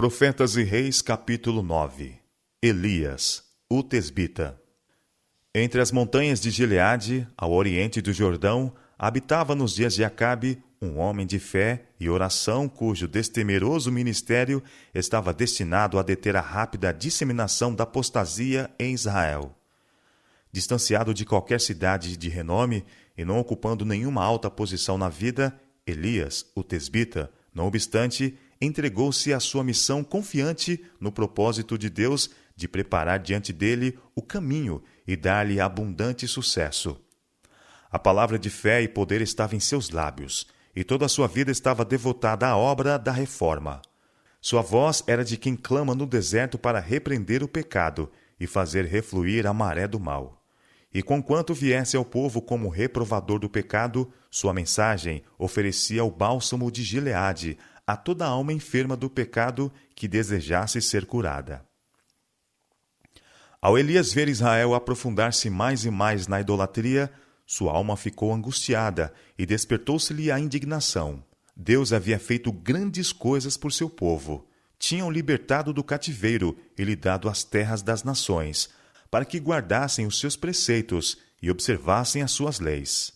Profetas e Reis, capítulo 9. Elias, o tesbita. Entre as montanhas de Gileade, ao oriente do Jordão, habitava nos dias de Acabe um homem de fé e oração cujo destemeroso ministério estava destinado a deter a rápida disseminação da apostasia em Israel. Distanciado de qualquer cidade de renome e não ocupando nenhuma alta posição na vida, Elias, o tesbita, não obstante, entregou-se à sua missão confiante no propósito de Deus de preparar diante dele o caminho e dar-lhe abundante sucesso. A palavra de fé e poder estava em seus lábios, e toda a sua vida estava devotada à obra da reforma. Sua voz era de quem clama no deserto para repreender o pecado e fazer refluir a maré do mal. E conquanto viesse ao povo como reprovador do pecado, sua mensagem oferecia o bálsamo de Gileade a toda alma enferma do pecado que desejasse ser curada. Ao Elias ver Israel aprofundar-se mais e mais na idolatria, sua alma ficou angustiada e despertou-se-lhe a indignação. Deus havia feito grandes coisas por seu povo. Tinham libertado do cativeiro e lhe dado as terras das nações, para que guardassem os seus preceitos e observassem as suas leis.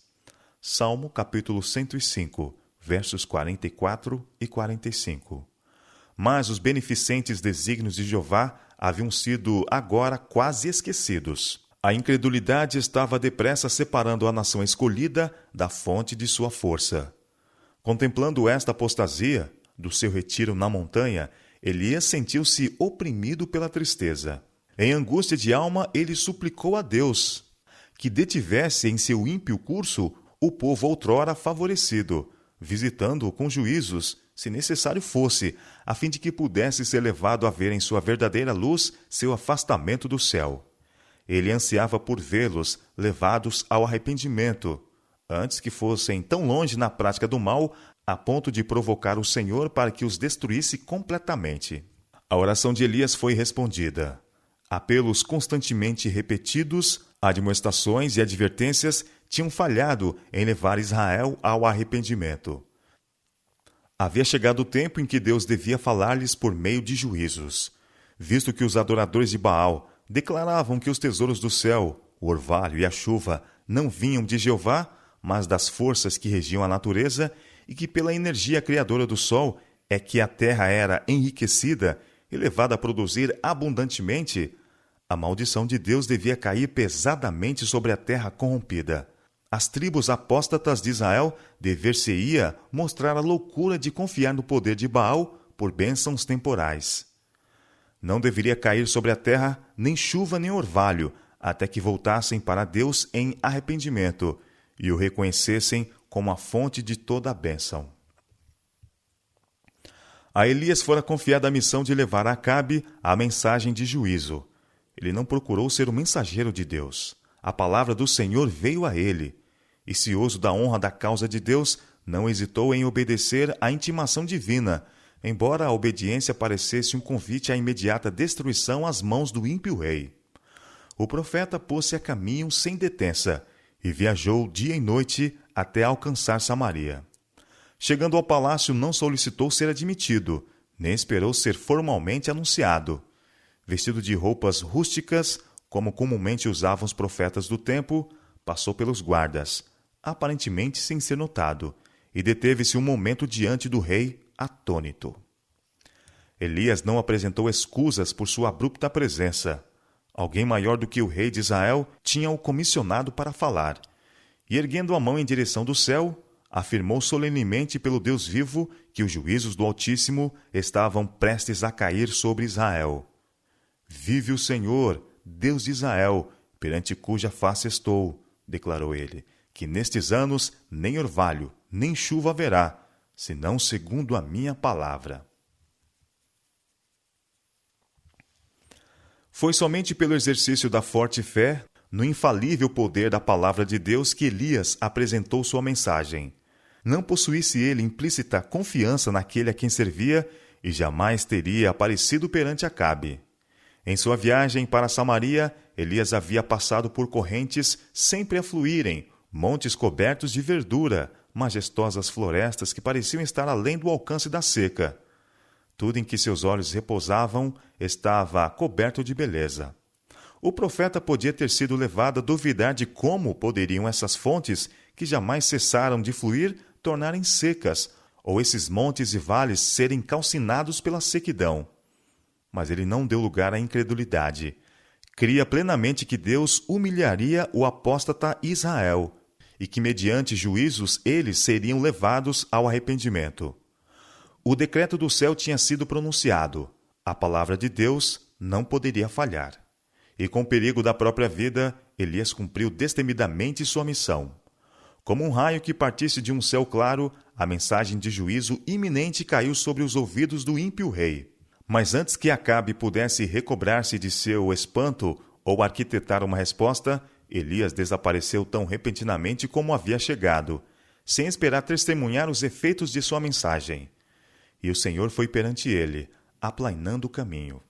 Salmo capítulo 105, versos 44 e 45. Mas os beneficentes desígnios de Jeová haviam sido agora quase esquecidos. A incredulidade estava depressa separando a nação escolhida da fonte de sua força. Contemplando esta apostasia, do seu retiro na montanha, Elias sentiu-se oprimido pela tristeza. Em angústia de alma, ele suplicou a Deus que detivesse em seu ímpio curso o povo outrora favorecido, visitando-o com juízos, se necessário fosse, a fim de que pudesse ser levado a ver em sua verdadeira luz seu afastamento do céu. Ele ansiava por vê-los levados ao arrependimento, antes que fossem tão longe na prática do mal, a ponto de provocar o Senhor para que os destruísse completamente. A oração de Elias foi respondida. Apelos constantemente repetidos, admoestações e advertências tinham falhado em levar Israel ao arrependimento. Havia chegado o tempo em que Deus devia falar-lhes por meio de juízos, visto que os adoradores de Baal declaravam que os tesouros do céu, o orvalho e a chuva, não vinham de Jeová, mas das forças que regiam a natureza, e que pela energia criadora do sol é que a terra era enriquecida e levada a produzir abundantemente. A maldição de Deus devia cair pesadamente sobre a terra corrompida. As tribos apóstatas de Israel dever-se-ia mostrar a loucura de confiar no poder de Baal por bênçãos temporais. Não deveria cair sobre a terra nem chuva nem orvalho, até que voltassem para Deus em arrependimento e o reconhecessem como a fonte de toda a bênção. A Elias fora confiada a missão de levar a Acabe a mensagem de juízo. Ele não procurou ser o mensageiro de Deus. A palavra do Senhor veio a ele. E cioso da honra da causa de Deus, não hesitou em obedecer à intimação divina, embora a obediência parecesse um convite à imediata destruição às mãos do ímpio rei. O profeta pôs-se a caminho sem detença e viajou dia e noite até alcançar Samaria. Chegando ao palácio, não solicitou ser admitido, nem esperou ser formalmente anunciado. Vestido de roupas rústicas, como comumente usavam os profetas do tempo, passou pelos guardas, aparentemente sem ser notado, e deteve-se um momento diante do rei, atônito. Elias não apresentou escusas por sua abrupta presença. Alguém maior do que o rei de Israel tinha-o comissionado para falar, e erguendo a mão em direção do céu, afirmou solenemente pelo Deus vivo que os juízos do Altíssimo estavam prestes a cair sobre Israel. Vive o Senhor, Deus de Israel, perante cuja face estou, declarou ele, que nestes anos nem orvalho, nem chuva haverá, senão segundo a minha palavra. Foi somente pelo exercício da forte fé, no infalível poder da palavra de Deus, que Elias apresentou sua mensagem. Não possuísse ele implícita confiança naquele a quem servia e jamais teria aparecido perante Acabe. Em sua viagem para Samaria, Elias havia passado por correntes sempre a fluírem, montes cobertos de verdura, majestosas florestas que pareciam estar além do alcance da seca. Tudo em que seus olhos repousavam estava coberto de beleza. O profeta podia ter sido levado a duvidar de como poderiam essas fontes, que jamais cessaram de fluir, tornarem secas, ou esses montes e vales serem calcinados pela sequidão. Mas ele não deu lugar à incredulidade. Cria plenamente que Deus humilharia o apóstata Israel e que, mediante juízos, eles seriam levados ao arrependimento. O decreto do céu tinha sido pronunciado. A palavra de Deus não poderia falhar. E com perigo da própria vida, Elias cumpriu destemidamente sua missão. Como um raio que partisse de um céu claro, a mensagem de juízo iminente caiu sobre os ouvidos do ímpio rei. Mas antes que Acabe pudesse recobrar-se de seu espanto ou arquitetar uma resposta, Elias desapareceu tão repentinamente como havia chegado, sem esperar testemunhar os efeitos de sua mensagem. E o Senhor foi perante ele, aplainando o caminho.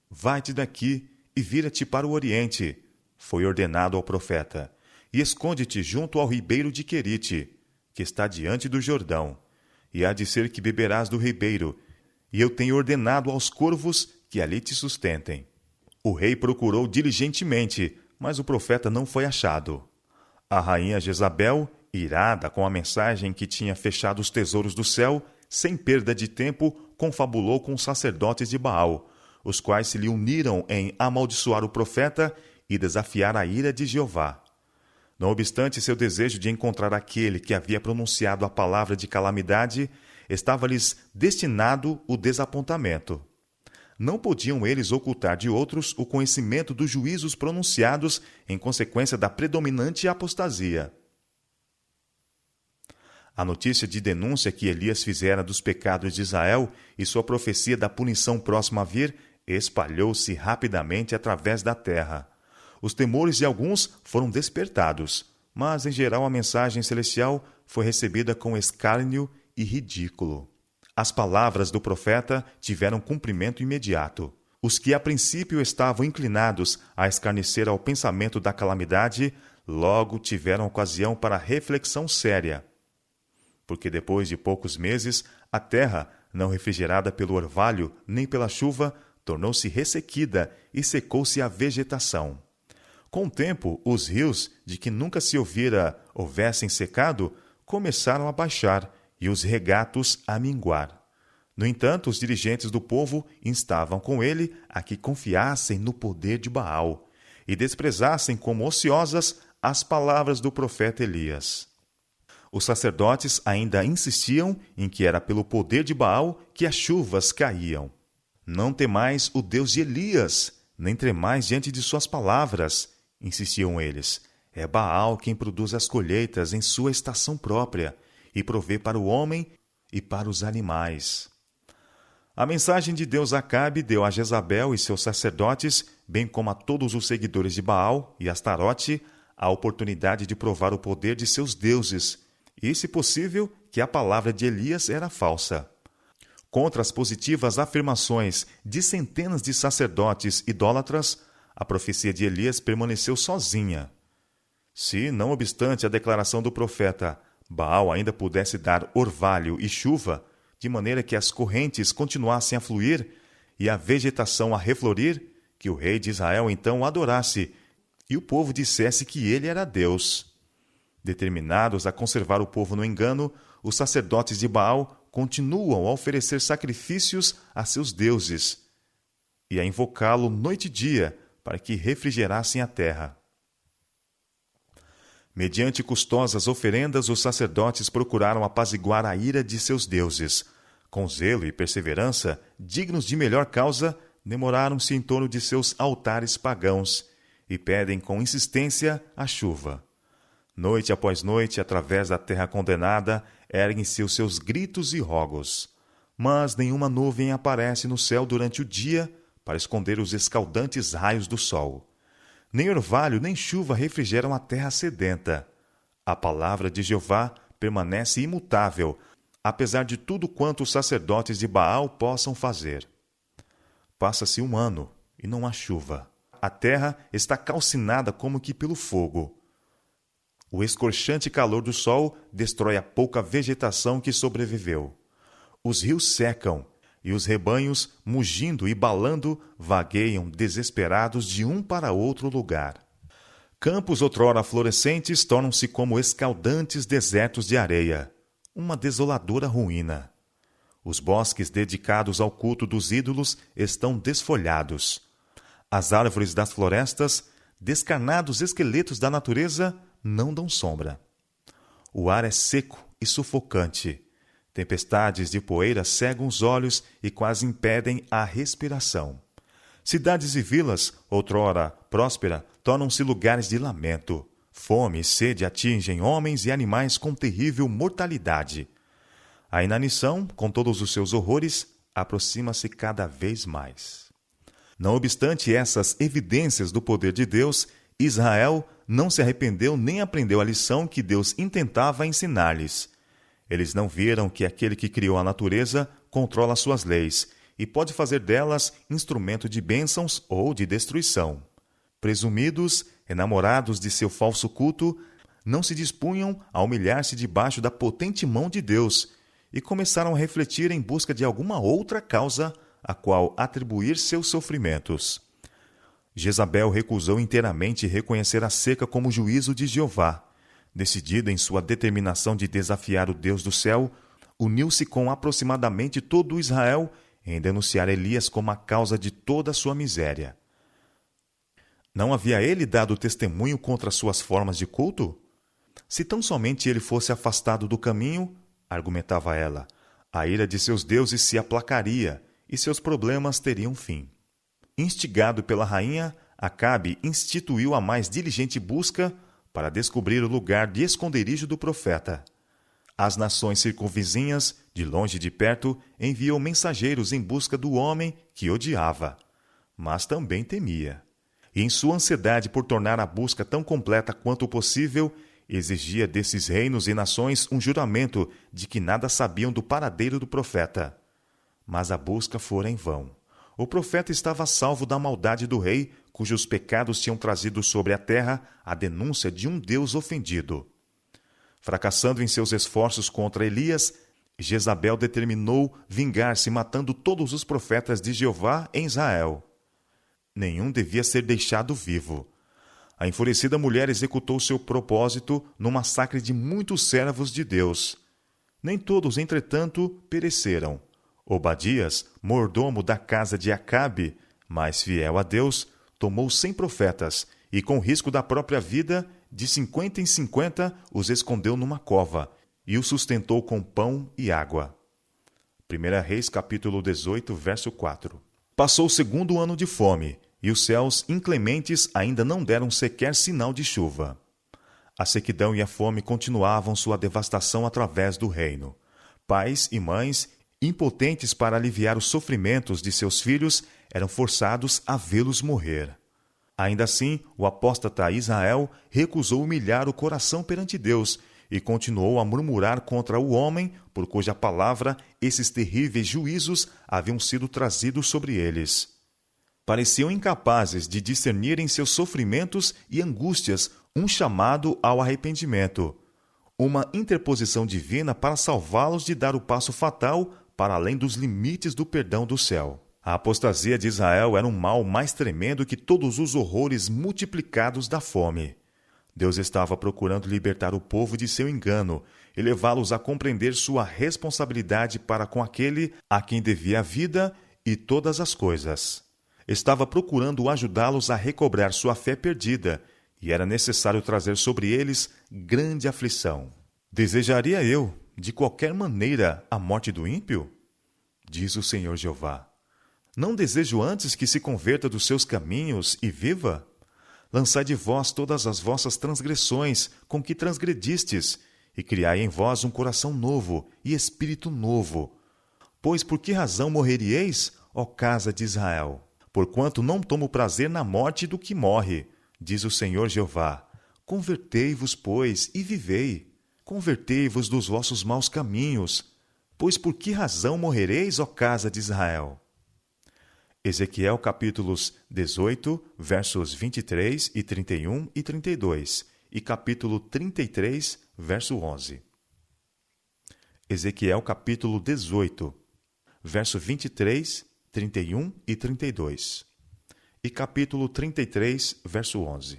Vai-te daqui e vira-te para o oriente, foi ordenado ao profeta, e esconde-te junto ao ribeiro de Querite, que está diante do Jordão, e há de ser que beberás do ribeiro, e eu tenho ordenado aos corvos que ali te sustentem. O rei procurou diligentemente, mas o profeta não foi achado. A rainha Jezabel, irada com a mensagem que tinha fechado os tesouros do céu, sem perda de tempo, confabulou com os sacerdotes de Baal, os quais se lhe uniram em amaldiçoar o profeta e desafiar a ira de Jeová. Não obstante seu desejo de encontrar aquele que havia pronunciado a palavra de calamidade, estava-lhes destinado o desapontamento. Não podiam eles ocultar de outros o conhecimento dos juízos pronunciados em consequência da predominante apostasia. A notícia de denúncia que Elias fizera dos pecados de Israel e sua profecia da punição próxima a vir espalhou-se rapidamente através da terra. Os temores de alguns foram despertados, mas, em geral, a mensagem celestial foi recebida com escárnio e ridículo. As palavras do profeta tiveram cumprimento imediato. Os que a princípio estavam inclinados a escarnecer ao pensamento da calamidade, logo tiveram ocasião para reflexão séria. Porque depois de poucos meses, a terra, não refrigerada pelo orvalho nem pela chuva, tornou-se ressequida e secou-se a vegetação. Com o tempo, os rios, de que nunca se houvessem secado, começaram a baixar e os regatos a minguar. No entanto, os dirigentes do povo instavam com ele a que confiassem no poder de Baal e desprezassem como ociosas as palavras do profeta Elias. Os sacerdotes ainda insistiam em que era pelo poder de Baal que as chuvas caíam. Não temais o Deus de Elias, nem tremais diante de suas palavras, insistiam eles. É Baal quem produz as colheitas em sua estação própria e provê para o homem e para os animais. A mensagem de Deus a Acabe deu a Jezabel e seus sacerdotes, bem como a todos os seguidores de Baal e Astarote, a oportunidade de provar o poder de seus deuses e, se possível, que a palavra de Elias era falsa. Contra as positivas afirmações de centenas de sacerdotes idólatras, a profecia de Elias permaneceu sozinha. Se, não obstante a declaração do profeta, Baal ainda pudesse dar orvalho e chuva, de maneira que as correntes continuassem a fluir e a vegetação a reflorir, que o rei de Israel então o adorasse e o povo dissesse que ele era Deus. Determinados a conservar o povo no engano, os sacerdotes de Baal continuam a oferecer sacrifícios a seus deuses e a invocá-lo noite e dia para que refrigerassem a terra. Mediante custosas oferendas, os sacerdotes procuraram apaziguar a ira de seus deuses. Com zelo e perseverança, dignos de melhor causa, demoraram-se em torno de seus altares pagãos e pedem com insistência a chuva. Noite após noite, através da terra condenada, erguem-se os seus gritos e rogos. Mas nenhuma nuvem aparece no céu durante o dia para esconder os escaldantes raios do sol. Nem orvalho nem chuva refrigeram a terra sedenta. A palavra de Jeová permanece imutável, apesar de tudo quanto os sacerdotes de Baal possam fazer. Passa-se um ano e não há chuva. A terra está calcinada como que pelo fogo. O escorchante calor do sol destrói a pouca vegetação que sobreviveu. Os rios secam e os rebanhos, mugindo e balando, vagueiam desesperados de um para outro lugar. Campos outrora florescentes tornam-se como escaldantes desertos de areia, uma desoladora ruína. Os bosques dedicados ao culto dos ídolos estão desfolhados. As árvores das florestas, descarnados esqueletos da natureza, não dão sombra. O ar é seco e sufocante. Tempestades de poeira cegam os olhos e quase impedem a respiração. Cidades e vilas, outrora prósperas, tornam-se lugares de lamento. Fome e sede atingem homens e animais com terrível mortalidade. A inanição, com todos os seus horrores, aproxima-se cada vez mais. Não obstante essas evidências do poder de Deus, Israel não se arrependeu nem aprendeu a lição que Deus intentava ensinar-lhes. Eles não viram que aquele que criou a natureza controla suas leis e pode fazer delas instrumento de bênçãos ou de destruição. Presumidos, enamorados de seu falso culto, não se dispunham a humilhar-se debaixo da potente mão de Deus e começaram a refletir em busca de alguma outra causa a qual atribuir seus sofrimentos. Jezabel recusou inteiramente reconhecer a seca como juízo de Jeová. Decidida em sua determinação de desafiar o Deus do céu, uniu-se com aproximadamente todo Israel em denunciar Elias como a causa de toda a sua miséria. Não havia ele dado testemunho contra suas formas de culto? Se tão somente ele fosse afastado do caminho, argumentava ela, a ira de seus deuses se aplacaria e seus problemas teriam fim. Instigado pela rainha, Acabe instituiu a mais diligente busca para descobrir o lugar de esconderijo do profeta. As nações circunvizinhas, de longe e de perto, enviam mensageiros em busca do homem que odiava, mas também temia. E em sua ansiedade por tornar a busca tão completa quanto possível, exigia desses reinos e nações um juramento de que nada sabiam do paradeiro do profeta. Mas a busca fora em vão. O profeta estava salvo da maldade do rei, cujos pecados tinham trazido sobre a terra a denúncia de um Deus ofendido. Fracassando em seus esforços contra Elias, Jezabel determinou vingar-se matando todos os profetas de Jeová em Israel. Nenhum devia ser deixado vivo. A enfurecida mulher executou seu propósito no massacre de muitos servos de Deus. Nem todos, entretanto, pereceram. Obadias, mordomo da casa de Acabe, mais fiel a Deus, tomou 100 profetas e, com risco da própria vida, de 50 em 50 os escondeu numa cova e os sustentou com pão e água. 1 Reis, capítulo 18, verso 4. Passou o segundo ano de fome, e os céus inclementes ainda não deram sequer sinal de chuva. A sequidão e a fome continuavam sua devastação através do reino. Pais e mães, impotentes para aliviar os sofrimentos de seus filhos, eram forçados a vê-los morrer. Ainda assim, o apóstata Israel recusou humilhar o coração perante Deus e continuou a murmurar contra o homem por cuja palavra esses terríveis juízos haviam sido trazidos sobre eles. Pareciam incapazes de discernir em seus sofrimentos e angústias um chamado ao arrependimento, uma interposição divina para salvá-los de dar o passo fatal para além dos limites do perdão do céu. A apostasia de Israel era um mal mais tremendo que todos os horrores multiplicados da fome. Deus estava procurando libertar o povo de seu engano e levá-los a compreender sua responsabilidade para com aquele a quem devia a vida e todas as coisas. Estava procurando ajudá-los a recobrar sua fé perdida, e era necessário trazer sobre eles grande aflição. Desejaria eu, de qualquer maneira, a morte do ímpio? Diz o Senhor Jeová. Não desejo antes que se converta dos seus caminhos e viva? Lançai de vós todas as vossas transgressões com que transgredistes, e criai em vós um coração novo e espírito novo. Pois por que razão morreríeis, ó casa de Israel? Porquanto não tomo prazer na morte do que morre, diz o Senhor Jeová. Convertei-vos, pois, e vivei. Convertei-vos dos vossos maus caminhos. Pois por que razão morrereis, ó casa de Israel? Ezequiel capítulos 18, versos 23 e 31 e 32, e capítulo 33, verso 11. Ezequiel capítulo 18, verso 23, 31 e 32. E capítulo 33, verso 11.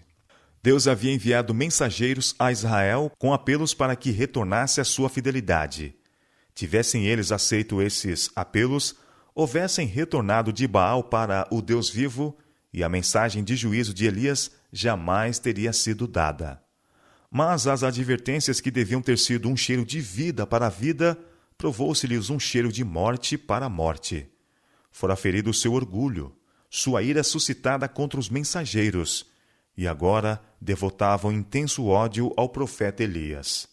Deus havia enviado mensageiros a Israel com apelos para que retornasse à sua fidelidade. Tivessem eles aceito esses apelos, houvessem retornado de Baal para o Deus vivo, e a mensagem de juízo de Elias jamais teria sido dada. Mas as advertências que deviam ter sido um cheiro de vida para a vida, provou-se-lhes um cheiro de morte para a morte. Fora ferido o seu orgulho, sua ira suscitada contra os mensageiros, e agora devotavam intenso ódio ao profeta Elias.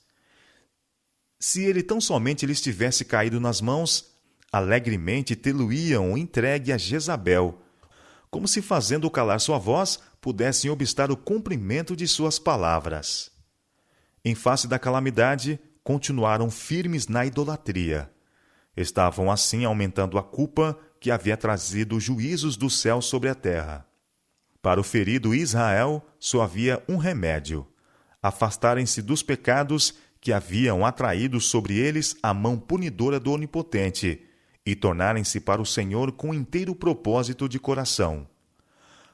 Se ele tão somente lhes tivesse caído nas mãos, alegremente tê-lo-iam entregue a Jezabel, como se fazendo calar sua voz, pudessem obstar o cumprimento de suas palavras. Em face da calamidade, continuaram firmes na idolatria. Estavam assim aumentando a culpa que havia trazido juízos do céu sobre a terra. Para o ferido Israel, só havia um remédio: afastarem-se dos pecados que haviam atraído sobre eles a mão punidora do Onipotente e tornarem-se para o Senhor com inteiro propósito de coração.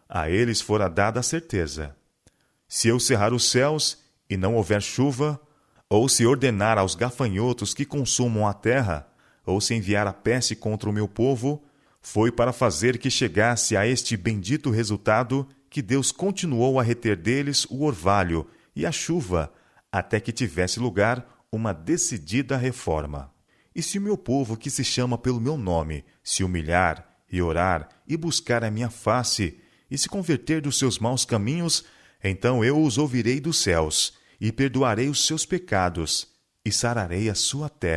A eles fora dada a certeza: se eu cerrar os céus e não houver chuva, ou se ordenar aos gafanhotos que consumam a terra, ou se enviar a peste contra o meu povo, foi para fazer que chegasse a este bendito resultado que Deus continuou a reter deles o orvalho e a chuva, até que tivesse lugar uma decidida reforma. E se o meu povo, que se chama pelo meu nome, se humilhar e orar e buscar a minha face, e se converter dos seus maus caminhos, então eu os ouvirei dos céus, e perdoarei os seus pecados, e sararei a sua terra.